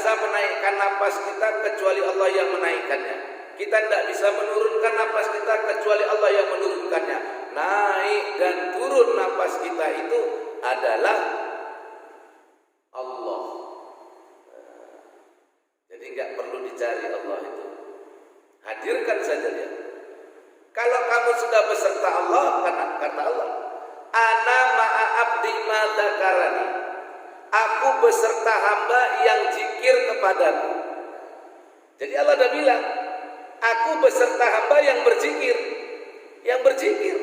bisa menaikkan napas kita kecuali Allah yang menaikkannya. Kita tidak bisa menurunkan napas kita kecuali Allah yang menurunkannya. Naik dan turun napas kita itu adalah Allah. Jadi nggak perlu dicari Allah itu. Hadirkan saja dia. Kalau kamu sudah beserta Allah, kata Allah, ana ma'a abdi ma dzakarani. Aku beserta hamba yang zikir kepadaku. Jadi Allah sudah bilang, aku beserta hamba yang berzikir. Yang berzikir.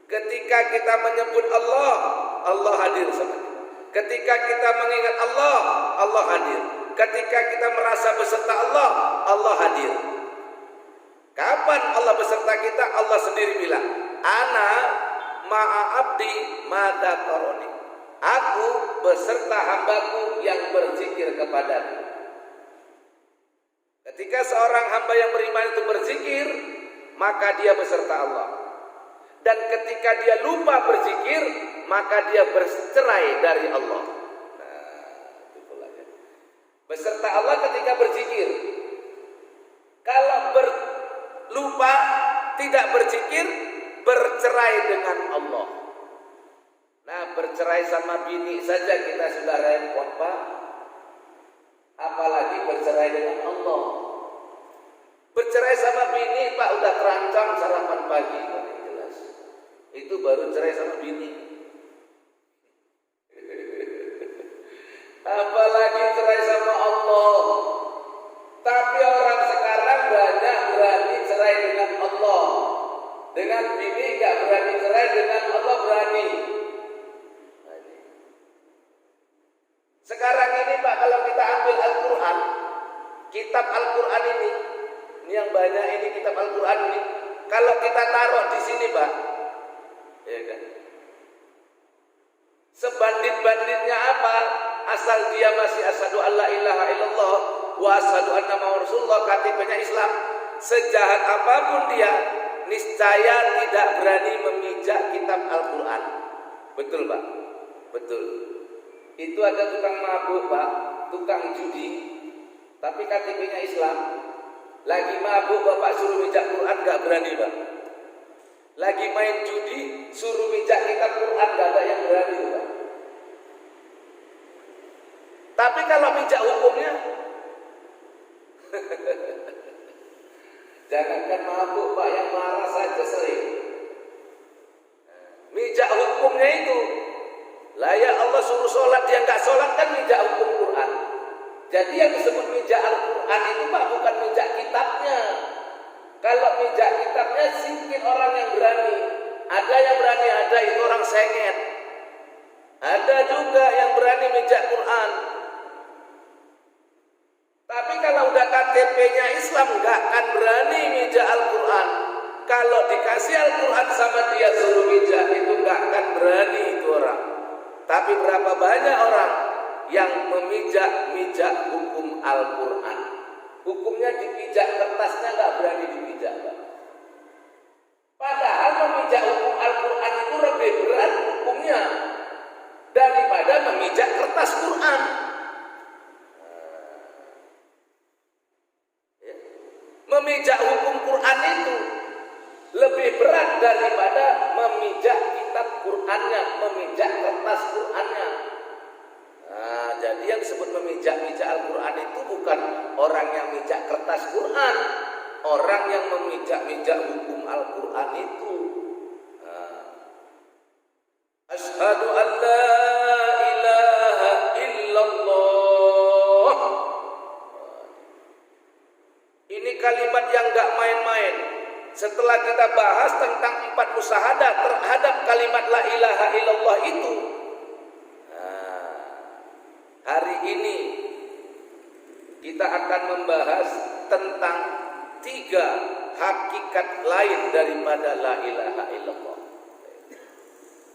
Ketika kita menyebut Allah, Allah hadir sama kita. Ketika kita mengingat Allah, Allah hadir. Ketika kita merasa beserta Allah, Allah hadir. Kapan Allah beserta kita? Allah sendiri bilang, ana ma'a abdi ma dzakarani. Aku beserta hambaku yang berzikir kepadaku. Ketika seorang hamba yang beriman itu berzikir, maka dia beserta Allah. Dan ketika dia lupa berzikir, maka dia bercerai dari Allah. Beserta Allah ketika berzikir. Kalau lupa tidak berzikir, bercerai dengan Allah. Nah, bercerai sama bini saja kita sudah repot, Pak. Apalagi bercerai dengan Allah. Bercerai sama bini, Pak, udah terancam sarapan pagi, Pak, jelas. Itu baru cerai sama bini. Apalagi cerai sama Allah. Tapi orang sekarang banyak berani cerai dengan Allah. Dengan bini gak berani cerai, dengan Allah berani. Sekarang ini, Pak, kalau kita ambil Al-Quran, kitab Al-Quran ini yang banyak ini kitab Al-Quran ini, kalau kita taruh di sini, Pak, ya kan? Sebandit-banditnya apa? Asal dia masih asyhadu alla ilaha illallah wa asyhadu anna Muhammadar Rasulullah, KTP-nya Islam, sejahat apapun dia, niscaya tidak berani memijak kitab Al-Quran. Betul, Pak? Betul. Itu ada tukang mabuk, Pak, tukang judi, tapi KTP-nya Islam. Lagi mabuk, Bapak suruh mijak Quran, gak berani, Pak. Lagi main judi, suruh mijak kitab Quran, gak ada yang berani, Pak. Tapi kalau mijak hukumnya, jangankan mabuk, Pak, yang marah saja sering. Mijak hukumnya itu, lah ya Allah suruh sholat, dia nggak sholat, kan mijak hukum Quran. Jadi yang disebut mijak Al-Quran itu, Pak, bukan mijak kitabnya. Kalau mijak kitabnya sedikit orang yang berani. Ada yang berani, ada itu orang sengit. Ada juga yang berani mijak Quran. Tapi kalau udah KTP-nya Islam, nggak akan berani mijak Al-Quran. Kalau dikasih Al-Quran sama dia suruh mijak, itu nggak akan berani itu orang. Tapi berapa banyak orang yang memijak-mijak hukum Al-Quran. Hukumnya dipijak, kertasnya nggak berani dipijak, Pak. Padahal memijak hukum Al-Quran itu lebih berat hukumnya daripada memijak kertas Quran. Memijak hukum Quran itu lebih berat daripada memijak kitab Qurannya, memijak kertas Qurannya. Nah, jadi yang disebut memijak-mijak Al-Quran itu bukan orang yang mijak kertas Quran, orang yang memijak-mijak hukum Al-Quran itu. Asyhadu an la ilaha illallah. Ini kalimat yang gak main-main. Setelah kita bahas tentang 4 musyahadah terhadap kalimat la ilaha illallah itu, hari ini kita akan membahas tentang 3 hakikat lain daripada la ilaha illallah.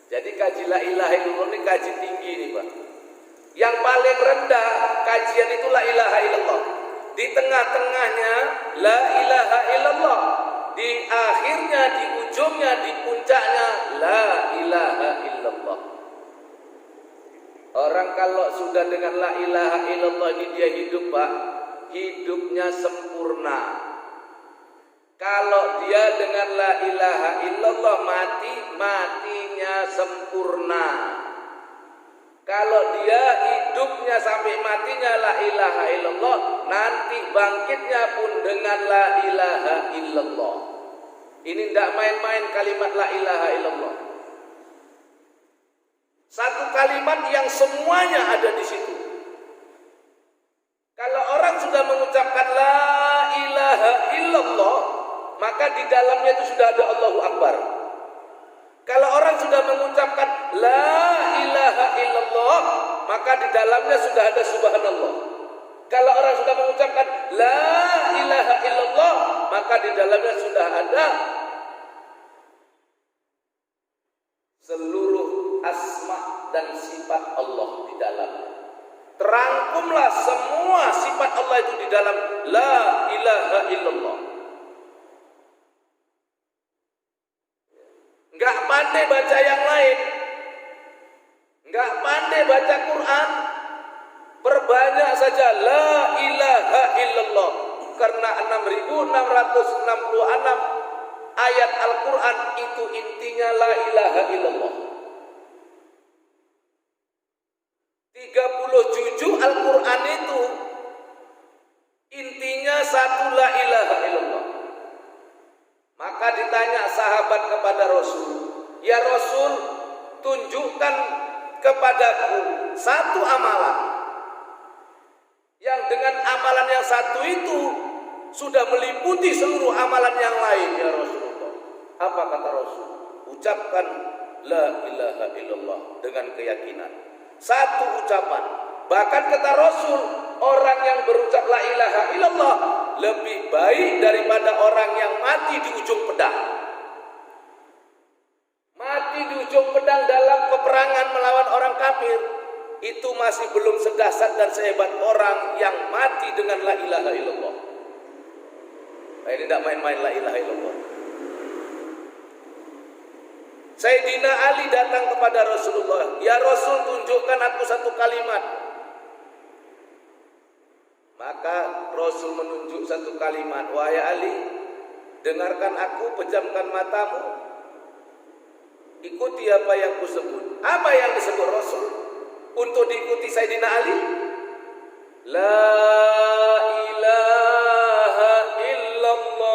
Jadi kaji la ilaha illallah ini kaji tinggi nih, Pak. Yang paling rendah kajian itu la ilaha illallah. Di tengah-tengahnya la ilaha illallah. Di akhirnya, di ujungnya, di puncaknya la ilaha illallah. Orang kalau sudah dengan la ilaha illallah ini dia hidup, Pak, hidupnya sempurna. Kalau dia dengan la ilaha illallah mati, matinya sempurna. Kalau dia hidupnya sampai matinya la ilaha illallah, nanti bangkitnya pun dengan la ilaha illallah. Ini tidak main-main kalimat la ilaha illallah. Satu kalimat yang semuanya ada di situ. Kalau orang sudah mengucapkan la ilaha illallah, maka di dalamnya itu sudah ada Allahu Akbar. Kalau orang sudah mengucapkan la ilaha illallah, maka di dalamnya sudah ada subhanallah. Kalau orang sudah mengucapkan la ilaha illallah, maka di dalamnya sudah ada seluruh asma dan sifat Allah di dalamnya. Terangkumlah semua sifat Allah itu di dalam la ilaha illallah. Enggak pandai baca yang lain, enggak pandai baca Quran, perbanyak saja la ilaha illallah. Karena 6.666 ayat Al-Quran itu intinya la ilaha illallah. 30 juzuk Al-Quran itu intinya satu la ilaha illallah. Maka ditanya sahabat kepada Rasul, ya Rasul, tunjukkan kepadaku satu amalan yang dengan amalan yang satu itu sudah meliputi seluruh amalan yang lain, ya Rasulullah. Apa kata Rasul? Ucapkan la ilaha illallah dengan keyakinan. Satu ucapan. Bahkan kata Rasul, orang yang berucap la ilaha illallah lebih baik daripada orang yang mati di ujung pedang. Mati di ujung pedang dalam peperangan melawan orang kafir, itu masih belum sedahsyat dan sehebat orang yang mati dengan la ilaha illallah. Nah, ini tidak main-main la ilaha illallah. Sayyidina Ali datang kepada Rasulullah, ya Rasul, tunjukkan aku satu kalimat. Maka Rasul menunjuk satu kalimat, wahai Ali, dengarkan aku, pejamkan matamu, ikuti apa yang kusebut. Apa yang disebut Rasul untuk diikuti Sayyidina Ali? La ilaha illallah.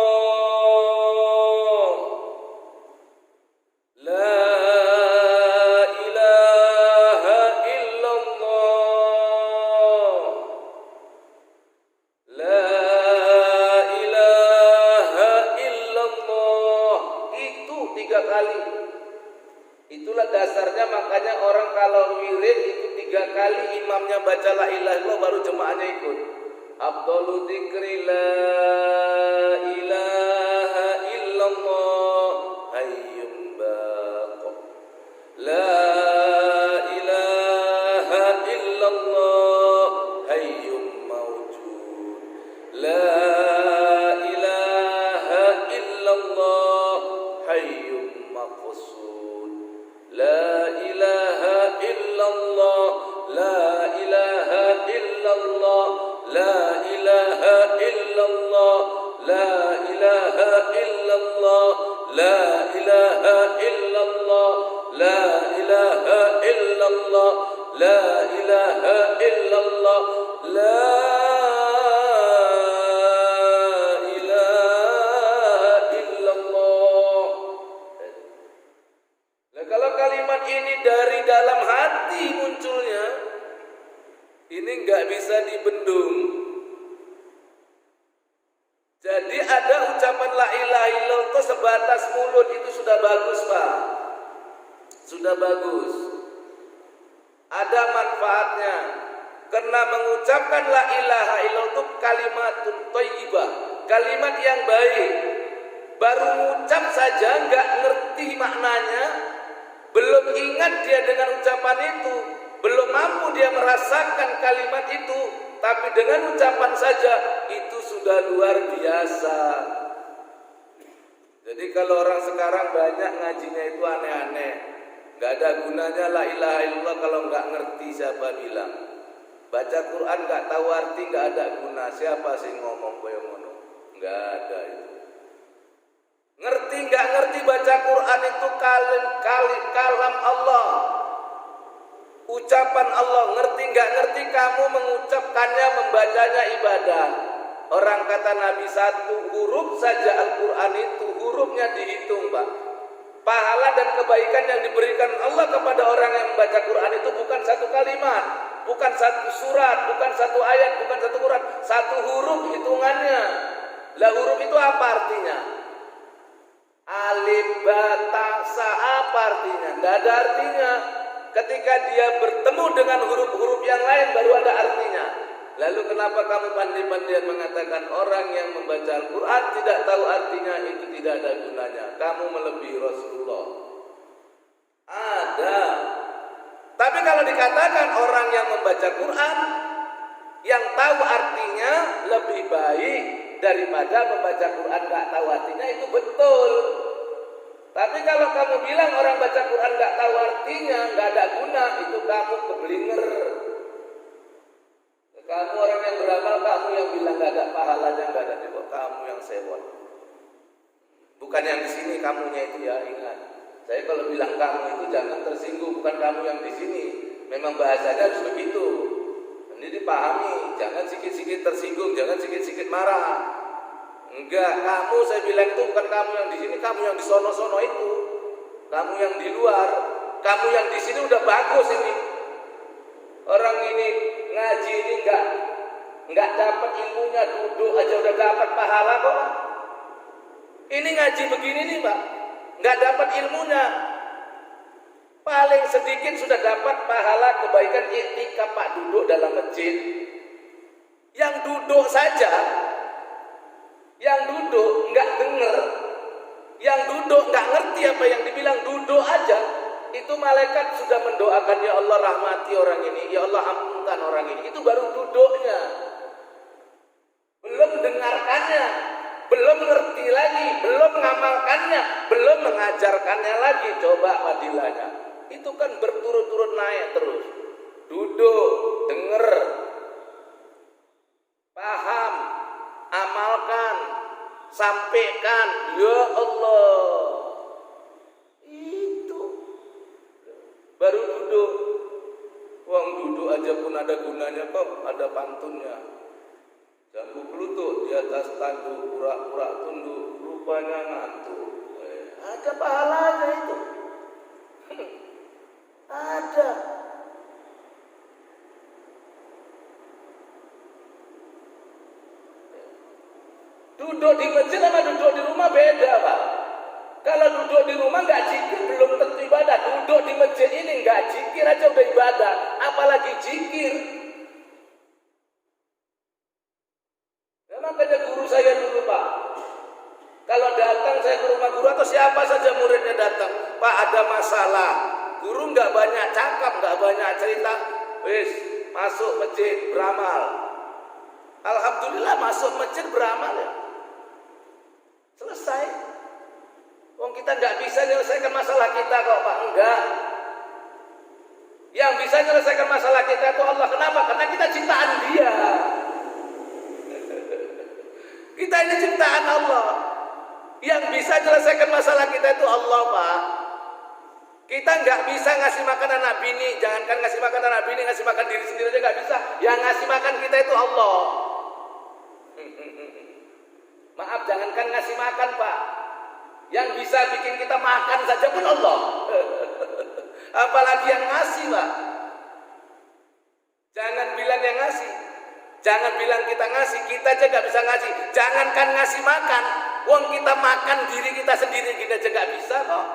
La ilaha illallah. La ilaha illallah. Itu 3 kali. Itulah dasarnya, makanya orang kalau wirid itu 3 kali imamnya baca la ilaha illallah baru jemaahnya ikut. Afdalu dzikri la ilaha illallah hayyum baqa. La ilaha illallah hayyum mawjud. La ilaha illallah hayyum maqsud. La ilaha illallah, la ilaha illallah, la ilaha illallah, la ilaha illallah, la ilaha illallah, la ilaha illallah, la ilaha illallah, la kalau kalimat ini dari dalam hati munculnya, ini nggak bisa dibendung. Jadi ada ucapan la ilaha illallah itu sebatas mulut itu sudah bagus, Pak. Sudah bagus. Ada manfaatnya. Karena mengucapkan la ilaha illallah itu kalimatun thayyibah, kalimat yang baik. Baru mengucap saja nggak ngerti maknanya, belum ingat dia dengan ucapan itu, belum mampu dia merasakan kalimat itu, tapi dengan ucapan saja itu sudah luar biasa. Jadi kalau orang sekarang banyak ngajinya itu aneh-aneh. Nggak ada gunanya la ilaha illallah kalau nggak ngerti siapa bilang. Baca Quran nggak tahu arti nggak ada guna. Siapa sih ngomong koyo ngono? Nggak ada itu. Ngerti nggak ngerti baca Quran itu kalam Allah, ucapan Allah. Ngerti nggak ngerti kamu mengucapkannya, membacanya ibadah. Orang kata Nabi, satu huruf saja Al-Quran itu hurufnya dihitung, Pak. Pahala dan kebaikan yang diberikan Allah kepada orang yang membaca Quran itu bukan satu kalimat, bukan satu surat, bukan satu ayat, bukan satu Quran, satu huruf hitungannya. Lah huruf itu apa artinya? Alif, ba, ta, sa, apa artinya? Nggak ada artinya. Ketika dia bertemu dengan huruf-huruf yang lain baru ada artinya. Lalu kenapa kamu pandai-pandai mengatakan orang yang membaca Al-Quran tidak tahu artinya, itu tidak ada gunanya? Kamu melebihi Rasulullah. Ada. Tapi kalau dikatakan orang yang membaca Quran yang tahu artinya lebih baik daripada membaca Quran nggak tahu artinya, itu betul. Tapi kalau kamu bilang orang baca Quran nggak tahu artinya, nggak ada guna, itu kamu keblinger. Kamu orang yang beramal, kamu yang bilang nggak ada pahalanya, nggak ada juga, kamu yang sewot. Bukan yang di sini kamunya itu ya, ingat. Saya kalau bilang kamu itu jangan tersinggung, bukan kamu yang di sini. Memang bahasanya harus begitu. Ini dipahami, jangan sikit-sikit tersinggung, jangan sikit-sikit marah. Enggak, kamu saya bilang itu bukan kamu yang di sini, kamu yang di sono-sono itu. Kamu yang di luar, kamu yang di sini udah bagus ini. Orang ini ngaji ini enggak dapat ilmunya, duduk aja udah dapat pahala kok. Ini ngaji begini nih, Pak. Enggak dapat ilmunya. Paling sedikit sudah dapat pahala kebaikan iktikaf, Pak, duduk dalam masjid. Yang duduk saja, yang duduk nggak denger, yang duduk nggak ngerti apa yang dibilang, duduk aja, itu malaikat sudah mendoakan, ya Allah rahmati orang ini, ya Allah ampunkan orang ini. Itu baru duduknya, belum dengarkannya, belum ngerti lagi, belum ngamalkannya, belum mengajarkannya lagi. Coba fadilahnya, itu kan berturut-turut naik terus. Duduk, denger, paham, amalkan, sampaikan, ya Allah. Itu baru duduk. Uang duduk aja pun ada gunanya kok, ada pantunnya. Jambu pelutut di atas tanduk, pura-pura tunduk, rupanya ngantuk. Ada pahalanya itu. Ada. Duduk di masjid sama duduk di rumah beda, Pak. Kalau duduk di rumah nggak zikir belum tentu ibadah. Duduk di masjid ini nggak zikir aja udah ibadah, apalagi zikir. Ya, makanya guru saya dulu, Pak, kalau datang saya ke rumah guru atau siapa saja muridnya datang, Pak ada masalah. Guru nggak banyak cakap, nggak banyak cerita. Wis masuk masjid beramal. Alhamdulillah masuk masjid beramal ya. Selesai. Wong kita nggak bisa menyelesaikan masalah kita kok, Pak. Enggak. Yang bisa menyelesaikan masalah kita itu Allah. Kenapa? Karena kita ciptaan Dia. Kita ini ciptaan Allah. Yang bisa menyelesaikan masalah kita itu Allah, Pak. Kita nggak bisa ngasih makan anak bini. Jangankan ngasih makan anak bini, ngasih makan diri sendiri aja nggak bisa. Yang ngasih makan kita itu Allah. Maaf, jangankan ngasih makan, Pak. Yang bisa bikin kita makan saja pun Allah. Apalagi yang ngasih, Pak. Jangan bilang yang ngasih. Jangan bilang kita ngasih, kita aja gak bisa ngasih. Jangankan ngasih makan, wong kita makan diri kita sendiri kita aja gak bisa kok.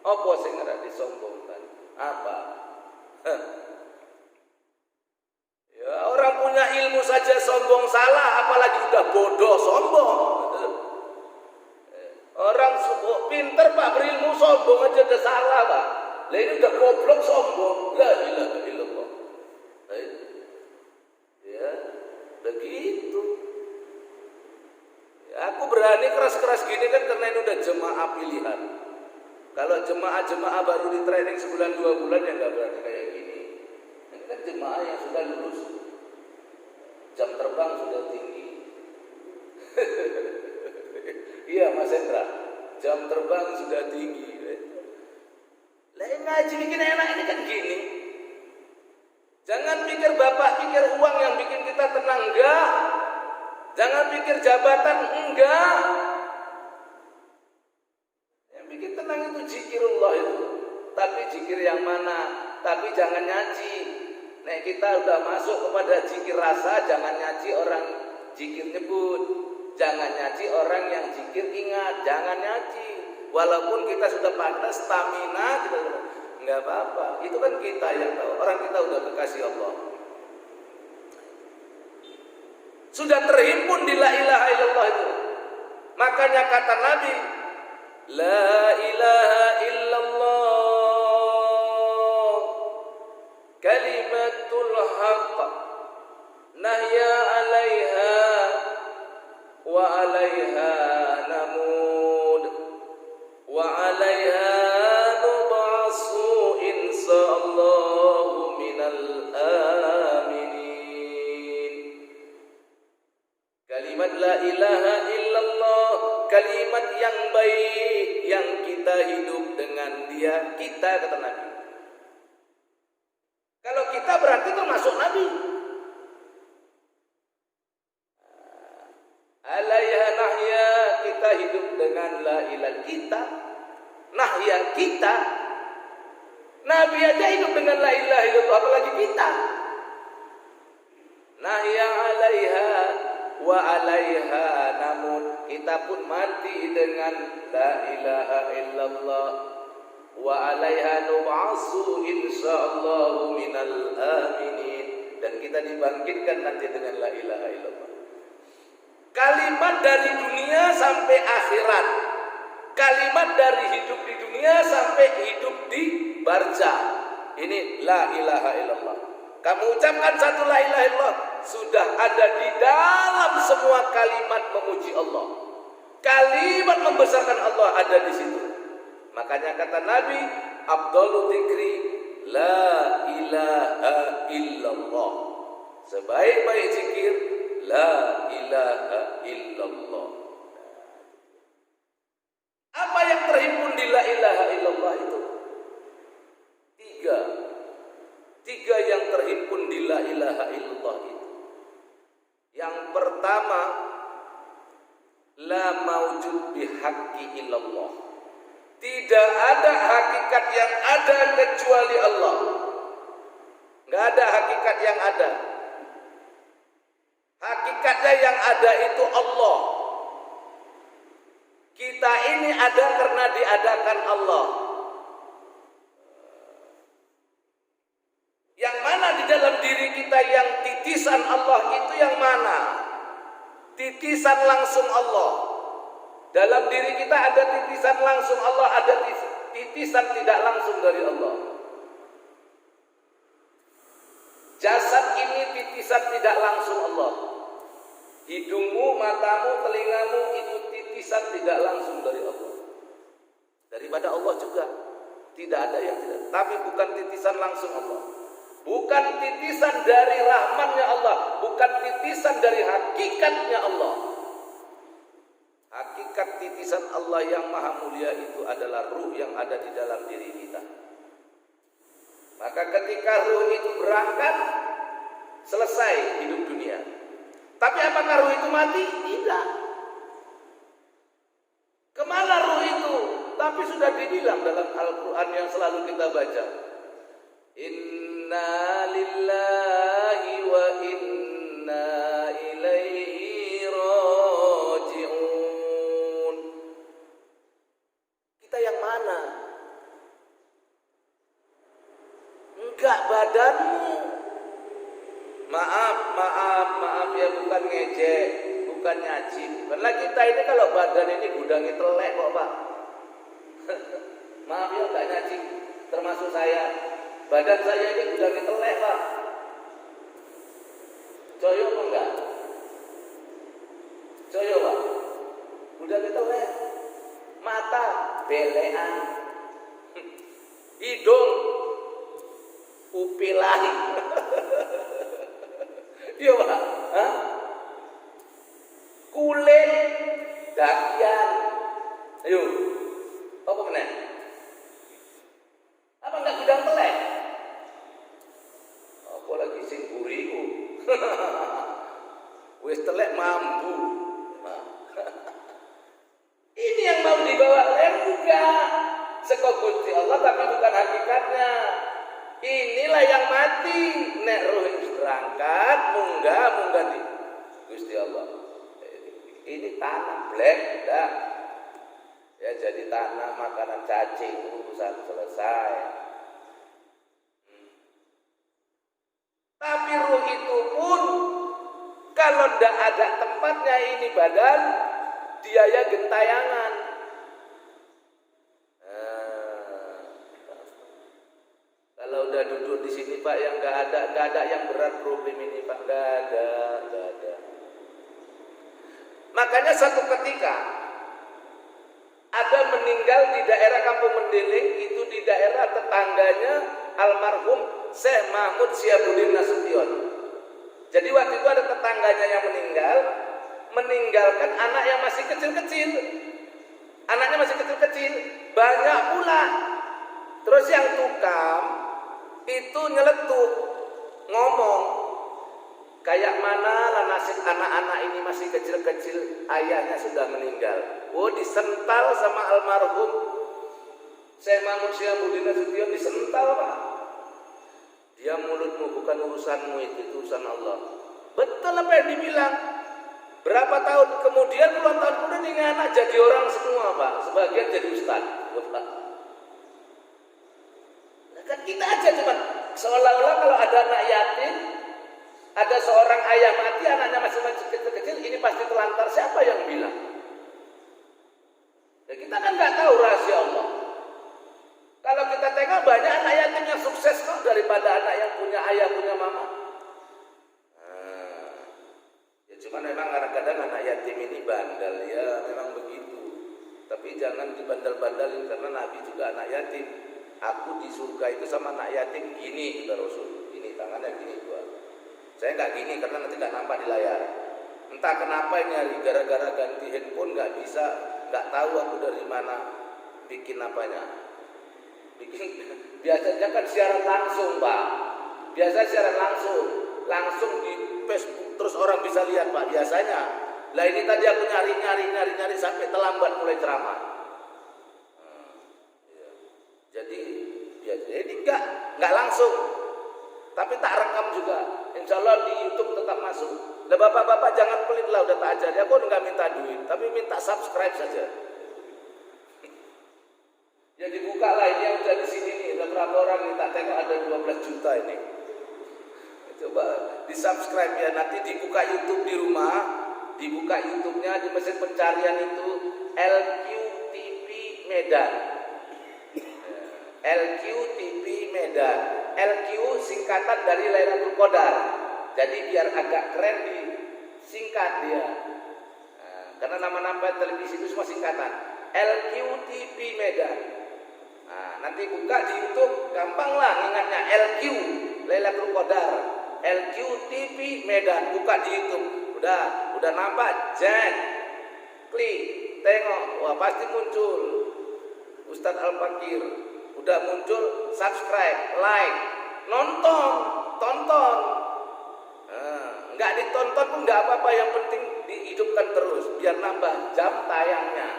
Apa sing ora disombongkan? Apa? Ya, orang punya ilmu saja sombong salah, apalagi udah bodoh sombong. Orang pinter, Pak, berilmu sombong aja udah salah, Pak. Lah ini udah goblok sombong. La ilaha illallah. Ya, begitu. Ya, aku berani keras-keras gini kan karena ini udah jemaah pilihan. Kalau jemaah-jemaah baru di training sebulan 2 bulan ya nggak berani kayak gini. Ini kan jemaah yang sudah lulus, jam terbang sudah tinggi. Iya Mas Hendra, jam terbang sudah tinggi. Lah ngaji bikin enak ini kan gini. Jangan pikir bapak pikir uang yang bikin kita tenang, enggak. Jangan pikir jabatan, enggak. Yang bikin tenang itu zikirullah itu. Tapi zikir yang mana? Tapi jangan nyaji. Nah kita udah masuk kepada zikir rasa, jangan nyaji orang zikir nyebut. Jangan nyaji orang yang zikir ingat, jangan nyaji. Walaupun kita sudah pandai stamina, kita nggak apa-apa. Itu kan kita yang tahu. Orang kita udah kekasih Allah. Sudah terhimpun di la ilaha illallah itu. Makanya kata Nabi, la ilaha illallah kalimatul haqq nahya 'alaiha wa 'alaiha namud wa 'alaiha nub'asu insyaallahu minal aminin. Kalimat la ilaha illallah, kalimat yang baik yang kita hidup dengan dia, kita kata Nabi. Kalau kita berarti termasuk Nabi. Alaiha nahya, kita hidup dengan la ilaha kita. Nahya kita. Nabi aja hidup dengan la ilaha illallah, apalagi kita. Nahya alaiha wa alaiha namun, kita pun mati dengan la ilaha illallah wa alaiha nub'asu insyaallahu minal aminin, dan kita dibangkitkan nanti dengan la ilaha illallah. Kalimat dari dunia sampai akhirat, kalimat dari hidup di dunia sampai hidup di barzah, ini la ilaha illallah. Kamu ucapkan satu la ilaha illallah, sudah ada di dalam semua kalimat memuji Allah. Kalimat membesarkan Allah ada di situ. Makanya kata Nabi, afdhalu dzikri la ilaha illallah. Sebaik-baik zikir la ilaha illallah. Apa yang terhimpun di la ilaha illallah itu? Tiga yang terhimpun di la ilaha illallah itu. Yang pertama, la maujud bihaqqi illallah. Tidak ada hakikat yang ada kecuali Allah. Enggak ada hakikat yang ada. Hakikatnya yang ada itu Allah. Kita ini ada karena diadakan Allah. Yang mana di dalam diri kita yang titisan Allah itu yang mana? Titisan langsung Allah. Dalam diri kita ada titisan langsung Allah, ada titisan tidak langsung dari Allah. Jasad ini titisan tidak langsung Allah. Hidungmu, matamu, telingamu itu titisan tidak langsung dari Allah. Daripada Allah juga. Tidak ada yang tidak. Tapi bukan titisan langsung Allah. Bukan titisan dari rahmatnya Allah, bukan titisan dari hakikatnya Allah. Hakikat titisan Allah yang maha mulia itu adalah ruh yang ada di dalam diri kita. Maka ketika ruh itu berangkat, selesai hidup dunia. Tapi apakah ruh itu mati? Tidak. Kemana ruh itu? Tapi sudah dibilang dalam Al-Quran yang selalu kita baca. Inna lillahi wa inna ilaihi raji'un. Kita yang mana? Enggak badanmu. Maaf ya, bukan ngejek, bukan nyaji. Karena kita ini kalau badan ini gudangnya telek kok Pak. Maaf ya, enggak nyaji. Termasuk saya. Badan saya ini gudangnya telek Pak. Coyo apa enggak? Coyo Pak. Gudangnya telek. Mata belean. hidung upilah. Iya Pak. Hah? Kulit dakian. Ayo. Apa meneh? Apa enggak bidang telek? Apa lagi sing buriku? Wis telek mampu. Nah. Ini yang mau dibawa enggak. Seko Gusti Allah tapi bukan hakikatnya. Inilah yang mati. Nek roh berangkat munggah di Gusti Allah. Ini tanah black dah. Ya jadi tanah makanan cacing urusan selesai. Tapi ruh itu pun kalau tidak ada tempatnya ini badan dia ya gentayangan. Kalau udah duduk di sini Pak yang nggak ada yang berat problem ini Pak, nggak ada. Makanya satu ketika ada meninggal di daerah Kampung Mendeling, itu di daerah tetangganya almarhum Syekh Mahmud Syiabuddin Nasution. Jadi waktu itu ada tetangganya yang meninggalkan anak yang masih kecil-kecil. Anaknya masih kecil-kecil, banyak pula. Terus yang tukang itu nyeletuk, ngomong, kayak mana lah nasib anak-anak ini masih kecil-kecil, ayahnya sudah meninggal. Oh, disental sama almarhum Syekh Mahmud Syiabuddin Nasution, disental Pak. Dia mulutmu bukan urusanmu, itu urusan Allah. Betul apa yang dibilang. Berapa tahun kemudian, puluhan tahun kemudian ini anak jadi orang semua Pak. Sebagian jadi ustaz. Nah, kan kita aja cuman seolah-olah kalau ada anak yatim, ada seorang ayah mati, anaknya masih kecil-kecil, ini pasti telantar. Siapa yang bilang? Ya, kita kan nggak tahu rahasia Allah. Kalau kita tengok banyak anak yatim yang sukses kok daripada anak yang punya ayah, punya mama. Ya cuma memang kadang-kadang anak yatim ini bandel, ya memang begitu. Tapi jangan dibandel-bandelin karena Nabi juga anak yatim. Aku di surga itu sama anak yatim gini kata Rasul. Ini tangannya gini gua. Saya nggak gini karena nanti nggak nampak di layar. Entah kenapa ini hari gara-gara ganti handphone nggak bisa, nggak tahu aku dari mana bikin apanya. Biasanya kan siaran langsung Pak. Biasa siaran langsung di Facebook terus orang bisa lihat Pak biasanya. Lah ini tadi aku nyari sampai terlambat mulai ceramah. Jadi biasanya ini enggak langsung. Tapi tak rekam juga. Insya Allah di YouTube tetap masuk. Lah bapak-bapak jangan pelit lah, udah tak ajari. Aku nggak minta duit, tapi minta subscribe saja. Ya dibuka lah ini yang udah di sini nih. Ada berapa orang nih? Tak tengok ada 12 juta ini. Coba di subscribe ya. Nanti dibuka YouTube di rumah. Dibuka YouTube-nya di mesin pencarian itu LQTV Medan. LQTV Medan. LQ singkatan dari Lailatul Qadar. Jadi biar agak keren disingkat dia. Nah, karena nama-nama televisi itu semua singkatan. LQTV Medan. Nah, nanti buka di YouTube, gampang lah ingatnya LQ Lailatul Qadar. LQTV Medan, buka di YouTube. Udah nampak, klik, tengok, wah pasti muncul Ustadz Al-Fakir. Udah muncul, subscribe, like, tonton. Nggak ditonton pun nggak apa-apa, yang penting dihidupkan terus biar nambah jam tayangnya.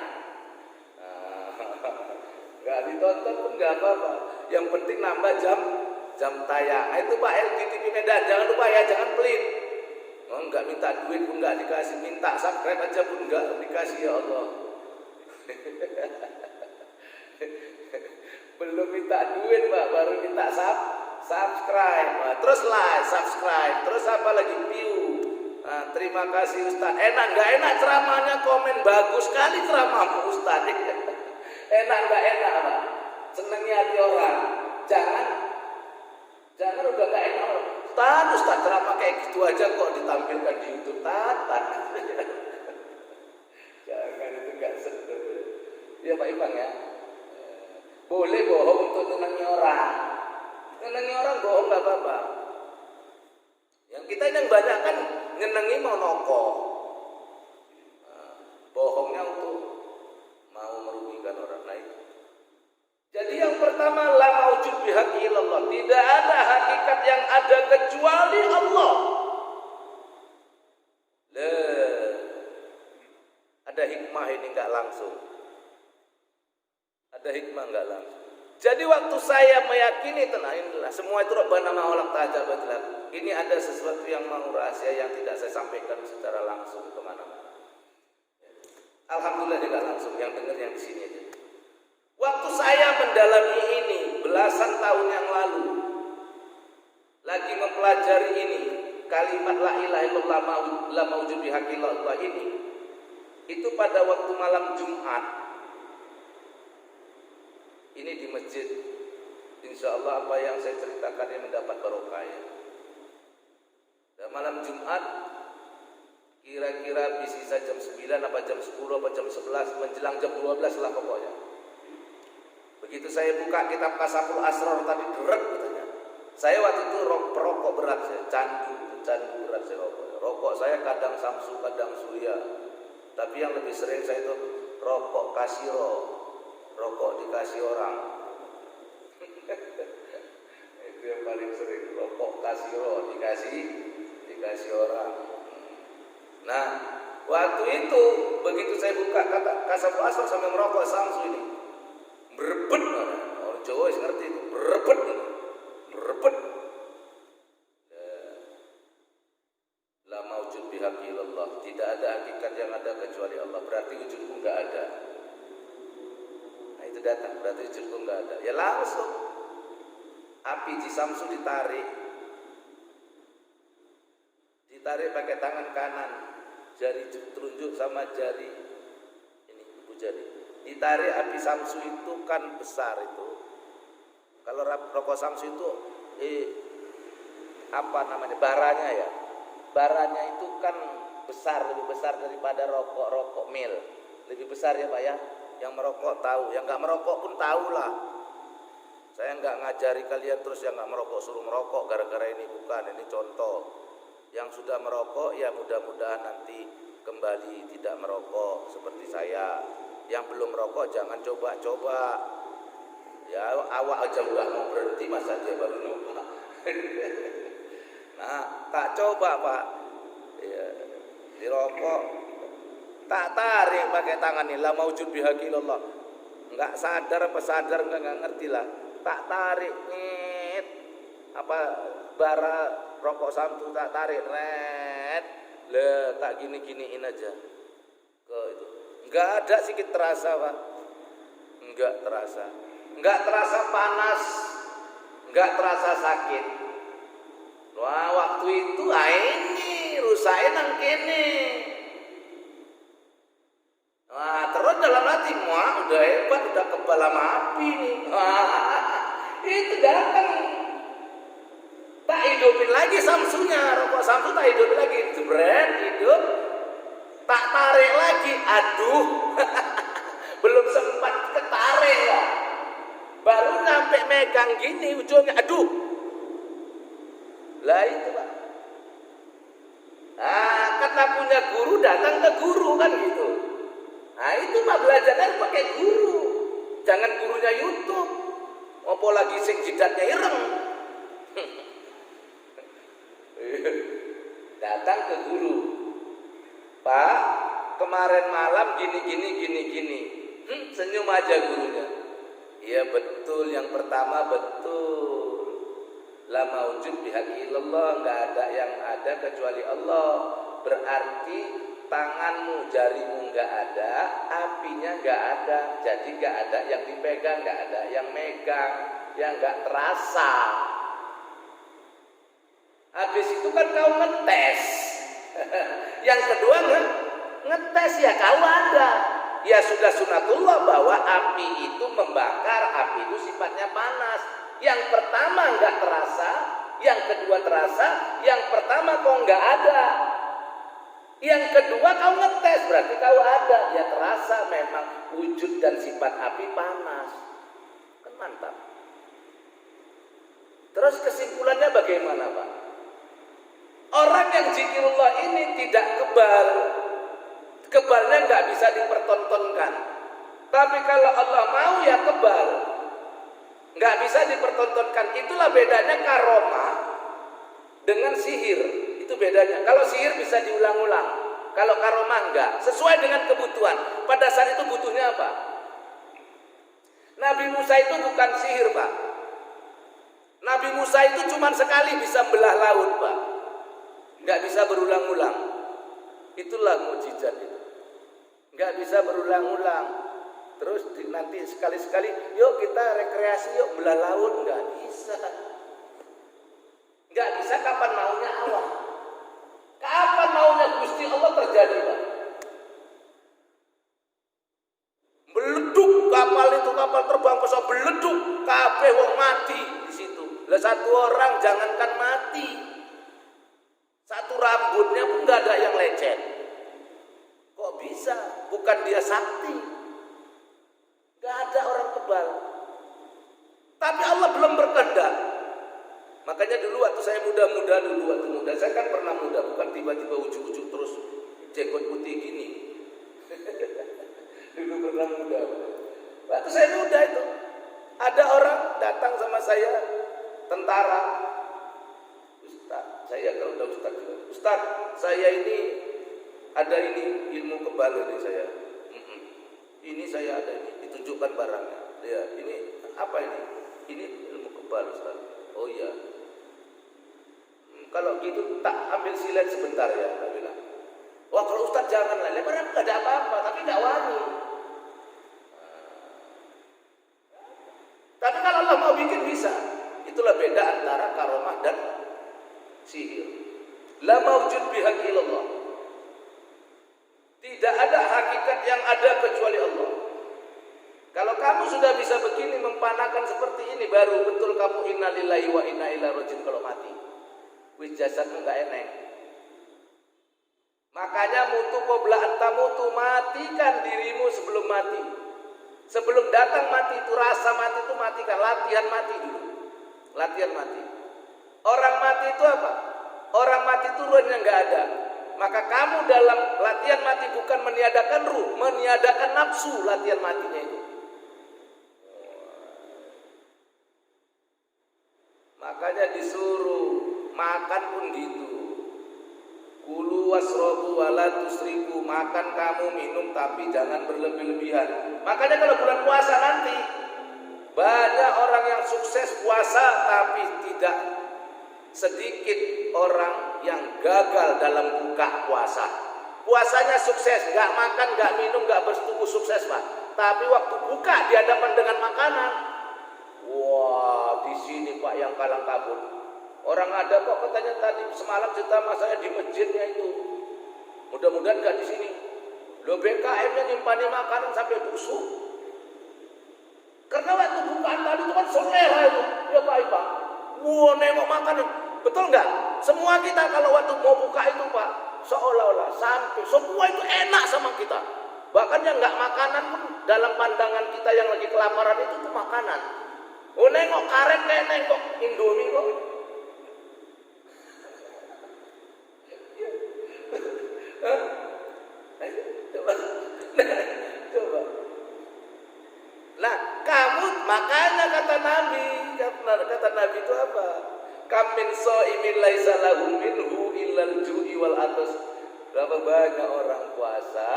Nggak ditonton pun nggak apa-apa, yang penting nambah jam tayang. Itu Pak LQTV Medan, jangan lupa ya, jangan pelit. Nggak minta duit pun nggak dikasih, minta subscribe aja pun nggak dikasih, ya Allah. Belum minta duit Pak, baru minta subscribe. Nah, terus like, subscribe, terus apa lagi view. Nah, terima kasih Ustaz. Enak nggak enak ceramahnya, komen bagus sekali ceramahmu Ustaz. Enak nggak enak Pak, senengnya hati orang. Jangan udah nggak enak Ustaz ceramah kayak gitu aja kok ditampilkan di YouTube. Jangan, itu nggak sedih. Ya Pak Ibang ya. Boleh bohong untuk nyenangi orang. Nyenangi orang bohong nggak apa-apa. Yang kita yang banyak kan nyenangi mau noko. Bohongnya untuk mau merugikan orang lain. Jadi yang pertama, la maujud bihaqi illallah. Tidak ada hakikat yang ada kecuali Allah. Ada hikmah ini enggak langsung. Ada hikmah enggak langsung. Jadi waktu saya meyakini inilah semua itu Rabbana ma'ulak ta'jabatlah. Ini ada sesuatu yang mau rahasia yang tidak saya sampaikan secara langsung kemana-mana. Alhamdulillah tidak langsung, yang dengar yang di sini aja. Waktu saya mendalami ini belasan tahun yang lalu, lagi mempelajari ini kalimat la ilaha illallah la maujud bihaqillallah ini, itu pada waktu malam Jumat ini di masjid. Insya Allah apa yang saya ceritakan ini mendapat barokah ya. Dan malam Jumat kira-kira bisa jam 9 apa jam 10 apa jam 11 menjelang jam 12 lah pokoknya. Begitu saya buka kitab Kasaful Asrar tadi deret katanya. Saya waktu itu perokok berat, saya candu berat saya rokok. Rokok saya kadang Samsu, kadang Surya. Tapi yang lebih sering saya itu rokok Kasiro, rokok dikasih orang. Itu yang paling sering, rokok Kasiro dikasih orang. Nah, waktu itu begitu saya buka kata Kasaful Asrar sampai merokok Samsu ini. Berebet, orang Jawa ngerti itu, berebet. La maujud bihaqi illallah. Tidak ada hakikat yang ada kecuali Allah. Berarti wujudku enggak ada. Nah itu datang, berarti wujudku enggak ada. Ya langsung api di Samsu ditarik pakai tangan kanan, jari telunjuk sama jari ini ibu jari. Ditarik api Samsu itu kan besar itu. Kalau rokok Samsu itu apa namanya, baranya ya. Baranya itu kan besar, lebih besar daripada rokok mil. Lebih besar ya Pak ya. Yang merokok tahu, yang nggak merokok pun tahu lah. Saya nggak ngajari kalian terus yang nggak merokok suruh merokok gara-gara ini, bukan. Ini contoh. Yang sudah merokok ya mudah-mudahan nanti kembali tidak merokok seperti saya. Yang belum merokok jangan coba-coba. Ya awak aja udah mau berhenti, masa dia baru nyoba. Nah, tak coba Pak. Ya, dirokok, tak tarik pakai tangan ini. La maujud bihaqillallah. Enggak sadar apa sadar enggak ngerti lah. Tak tarik nyet. Apa bara rokok Samsu tak tarik net. Le tak gini-giniin aja. Ke itu. Enggak ada sedikit terasa Pak. Enggak terasa. Enggak terasa panas. Enggak terasa sakit. Wah waktu itu ini rusain nang kene. Wah terus dalam hati muah udah hebat, udah kebal sama api nih. Itu datang. Tak hidupin lagi Samsunya, rokok Samsu tak hidupin lagi. Jebret hidup. Tak tarik lagi. Aduh. Belum sempat ketarik lah. Baru nyampe megang gini ujungnya. Aduh. Lah itu Pak. Kata punya guru datang ke guru kan gitu. Nah itu Pak, belajar kan pakai guru. Jangan gurunya YouTube. Apalagi sing jidatnya ireng. Datang ke guru. Pak, kemarin malam gini. Senyum aja gurunya. Iya betul, yang pertama betul. La maujud bihaqillallah, enggak ada yang ada kecuali Allah. Berarti tanganmu, jarimu enggak ada, apinya enggak ada. Jadi enggak ada yang dipegang, enggak ada yang megang, yang enggak terasa. Habis itu kan kau ngetes. Yang kedua ngetes ya kau ada. Ya sudah sunatullah bahwa api itu membakar, api itu sifatnya panas. Yang pertama enggak terasa, yang kedua terasa, yang pertama kau enggak ada. Yang kedua kau ngetes, berarti kau ada. Ya terasa memang wujud dan sifat api panas. Kan Mantap. Terus kesimpulannya bagaimana, Pak? Orang yang zikirullah ini tidak kebal. Kebalnya nggak bisa dipertontonkan. Tapi kalau Allah mau ya kebal. Nggak bisa dipertontonkan. Itulah bedanya karomah dengan sihir. Itu bedanya. Kalau sihir bisa diulang-ulang. Kalau karomah enggak. Sesuai dengan kebutuhan. Pada saat itu butuhnya apa? Nabi Musa itu bukan sihir, Pak. Nabi Musa itu cuma sekali bisa belah laut, Pak. Nggak bisa berulang-ulang. Itulah mukjizat itu. Nggak bisa berulang-ulang. Terus nanti sekali-sekali, yuk kita rekreasi, yuk belah laut. Nggak bisa. Nggak bisa kapan maunya Allah. Kapan maunya Gusti Allah terjadi, Pak. Beleduk kapal itu, kapal terbang pesawat beleduk, kabeh wong mati di situ. Lah satu orang jangankan mati, satu rambutnya pun nggak ada yang lecet. Kok bisa? Bukan dia sakti. Nggak ada orang kebal. Tapi Allah belum berkehendak. Makanya dulu waktu saya muda, saya kan pernah muda, bukan tiba-tiba ujuk-ujuk terus jenggot putih gini. Dulu pernah muda. Waktu saya muda itu, ada orang datang sama saya, tentara. Ustaz, saya kalau udah Ustaz juga. Ustaz, saya ini ada ini ilmu kebal ini saya. Ini saya ada ini, ditunjukkan barangnya. Ya, ini apa ini? Ini ilmu kebal, Ustaz. Oh iya. Kalau gitu tak ambil silet sebentar ya, saya bilang. Wah kalau Ustaz janganlah, barang nggak ada apa-apa, tapi nggak wani. Tapi kalau Allah mau bikin bisa. Itulah beda antara karomah dan sihir. La maujud bihaq illallah. Tidak ada hakikat yang ada kecuali Allah. Kalau kamu sudah bisa begini mempanakan seperti ini, baru betul kamu inna lillahi wa inna ilaihi rajiun kalau mati. Wis jasadmu enggak enak. Makanya mutu qabla anta mutu, matikan dirimu sebelum mati. Sebelum datang mati itu, rasa mati itu matikan, latihan mati dulu. Latihan mati. Orang mati itu apa? Orang mati itu ruhnya enggak ada. Maka kamu dalam latihan mati bukan meniadakan ruh, meniadakan nafsu latihan matinya itu. Makanya disuruh makan pun gitu. Kulu wasrobu wala tusriku, makan kamu minum tapi jangan berlebih-lebihan. Makanya kalau bulan puasa nanti banyak orang yang sukses puasa tapi tidak sedikit orang yang gagal dalam buka puasa. Puasanya sukses, nggak makan, nggak minum, nggak bersetubuh, sukses Pak. Tapi waktu buka di hadapan dengan makanan, wah di sini Pak yang kalang kabut. Orang ada kok katanya tadi semalam cerita sama saya di masjidnya itu. Mudah-mudahan nggak di sini. Lo BKM-nya nyimpani makanan sampai busuk. Karena waktu bukaan tadi itu kan selera itu, ya Pak. Wah nengok makanan, betul nggak? Semua kita kalau waktu mau buka itu Pak, seolah-olah sampai semua itu enak sama kita. Bahkan yang nggak makanan pun dalam pandangan kita yang lagi kelaparan itu makanan. Oh nengok karet kayak nengok Indomie kok. Coba. Nah, kamu makanya kata Nabi itu apa? Kam min shaimin laisa lahu minhu illal ju'i wal atas. Berapa banyak orang puasa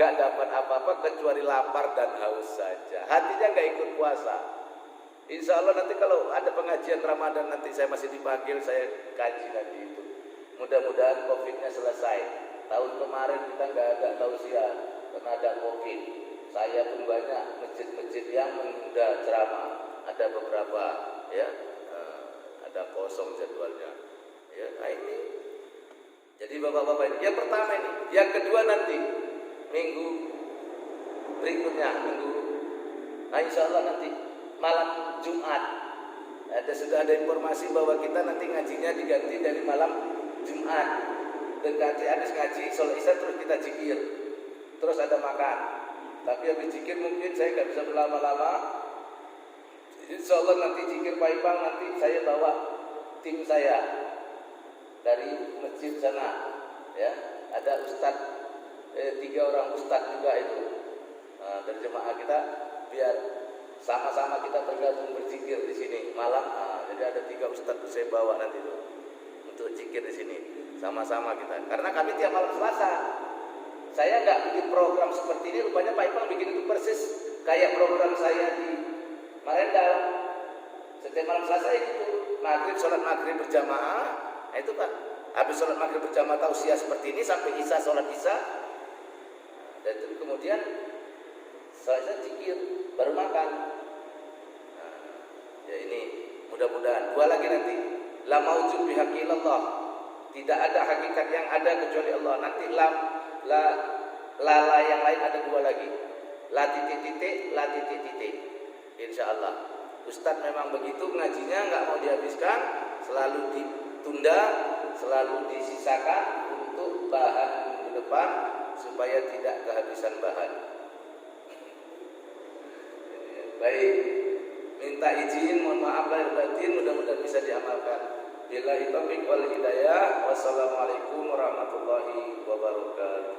nggak dapat apa-apa kecuali lapar dan haus saja. Hatinya nggak ikut puasa. Insya Allah nanti kalau ada pengajian Ramadan nanti saya masih dipanggil, saya kaji nanti itu. Mudah-mudahan COVID-nya selesai. Tahun kemarin kita nggak ada tausiah karena ada COVID. Saya pun banyak masjid-masjid yang menunda ceramah. Ada beberapa ya, ada kosong jadwalnya. Ya, nah ini. Jadi bapak-bapak ini, yang pertama ini, yang kedua nanti minggu berikutnya minggu. Nah insya Allah nanti malam Jumat. Sudah ada informasi bahwa kita nanti ngajinya diganti dari malam Jumat. Dan habis ngaji sholat isya terus kita zikir, terus ada makan. Tapi habis zikir mungkin saya nggak bisa berlama-lama, Insya Allah nanti zikir Pak Ipang, nanti saya bawa tim saya dari masjid sana, ya. Ada ustadz, 3 orang ustadz juga itu dari jemaah kita, biar sama-sama kita bergabung berzikir di sini malam. Jadi ada 3 ustadz saya bawa nanti itu untuk zikir di sini sama-sama kita. Karena kami tiap malam Selasa, saya nggak bikin program seperti ini, rupanya Pak Ipang bikin itu persis kayak program saya di Marendal. Setiap malam Selasa itu sholat maghrib berjamaah. Nah itu Pak, habis sholat maghrib berjamaah tausiah seperti ini sampai isya, sholat isya, dan itu kemudian sholat zikir baru makan. Nah, ya ini mudah-mudahan. 2 lagi nanti, la maujud bihaqillallah, tidak ada hakikat yang ada kecuali Allah. Nanti la yang lain ada 2 lagi, la titik-titik, la titik-titik. Insyaallah. Ustadz memang begitu ngajinya, nggak mau dihabiskan, selalu ditunda, selalu disisakan untuk bahan minggu depan supaya tidak kehabisan bahan. Baik, minta izin, mohon maaf lahir batin, mudah-mudahan bisa diamalkan. Billahi taufiq wal hidayah. Wassalamualaikum warahmatullahi wabarakatuh.